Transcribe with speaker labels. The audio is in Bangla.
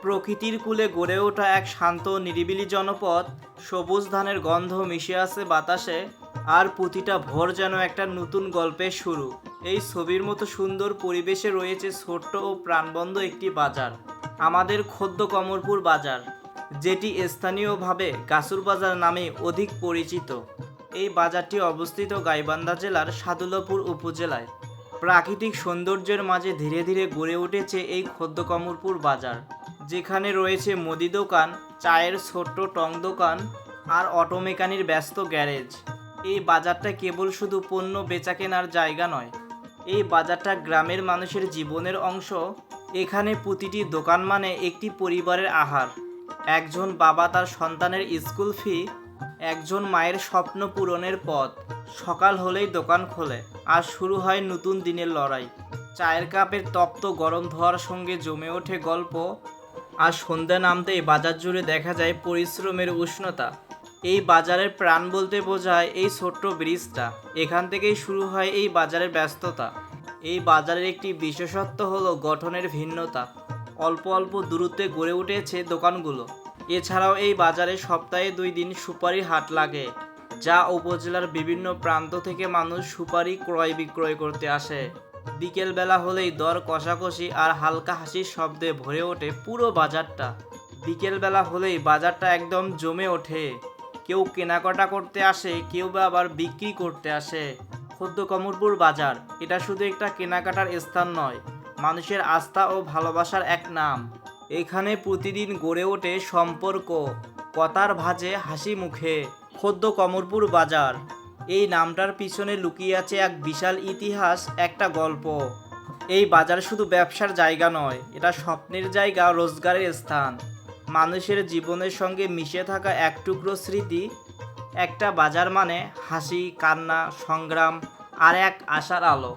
Speaker 1: প্রকৃতির কূলে গড়ে ওঠা এক শান্ত নিরিবিলি জনপদ। সবুজ ধানের গন্ধ মিশে আছে বাতাসে, আর প্রতিটা ভোর যেন একটা নতুন গল্পের শুরু। এই ছবির মতো সুন্দর পরিবেশে রয়েছে ছোট্ট ও প্রাণবন্ত একটি বাজার, আমাদের খোদ্দ কমরপুর বাজার, যেটি স্থানীয়ভাবে গাছুর বাজার নামে অধিক পরিচিত। এই বাজারটি অবস্থিত গাইবান্ধা জেলার সাদুল্লাপুর উপজেলায়। প্রাকৃতিক সৌন্দর্যের মাঝে ধীরে ধীরে গড়ে উঠেছে এই খোদ্দ কমরপুর বাজার, যেখানে রয়েছে মুদি দোকান, চায়ের ছোট্ট টং দোকান আর অটো মেকানির ব্যস্ত গ্যারেজ। এই বাজারটা কেবল শুধু পণ্য বেচাকেনার জায়গা নয়, এই বাজারটা গ্রামের মানুষের জীবনের অংশ। এখানে প্রতিটি দোকান মানে একটি পরিবারের আহার। একজন বাবা তার সন্তানের স্কুল ফি, একজন মায়ের স্বপ্ন পূরণের পথ। সকাল হলেই দোকান খোলে আর শুরু হয় নতুন দিনের লড়াই। চায়ের কাপের তপ্ত গরম ধোয়ার সঙ্গে জমে ওঠে গল্প, আর সন্ধ্যা নামতেই বাজার জুড়ে দেখা যায় পরিশ্রমের উষ্ণতা। এই বাজারের প্রাণ বলতে বোঝায় এই ছোট্ট ব্রিজটা। এখান থেকেই শুরু হয় এই বাজারের ব্যস্ততা। এই বাজারের একটি বিশেষত্ব হলো গঠনের ভিন্নতা। অল্প অল্প দূরত্বে গড়ে উঠেছে দোকানগুলো। এছাড়াও এই বাজারে সপ্তাহে 2 দিন সুপারি হাট লাগে, যা উপজেলার বিভিন্ন প্রান্ত থেকে মানুষ সুপারি ক্রয় বিক্রয় করতে আসে। বিকেলবেলা হলেই দর কষাকষি আর হালকা হাসির শব্দে ভরে ওঠে পুরো বাজারটা। বিকেলবেলা হলেই বাজারটা একদম জমে ওঠে। কেউ কেনাকাটা করতে আসে, কেউ বা আবার বিক্রি করতে আসে। খোদ্দ কমরপুর বাজার এটা শুধু একটা কেনাকাটার স্থান নয়, মানুষের আস্থা ও ভালোবাসার এক নাম। এখানে প্রতিদিন গড়ে ওঠে সম্পর্ক, কথার ভাঁজে হাসি মুখে। খোদ্দ কমরপুর বাজার, এই নামটার পিছনে লুকিয়ে আছে এক বিশাল ইতিহাস, একটা গল্প। এই বাজার শুধু ব্যবসার জায়গা নয়, এটা স্বপ্নের জায়গা, রোজগারের স্থান, মানুষের জীবনের সঙ্গে মিশে থাকা এক টুকরো স্মৃতি। একটা বাজার মানে হাসি, কান্না, সংগ্রাম আর এক আশার আলো।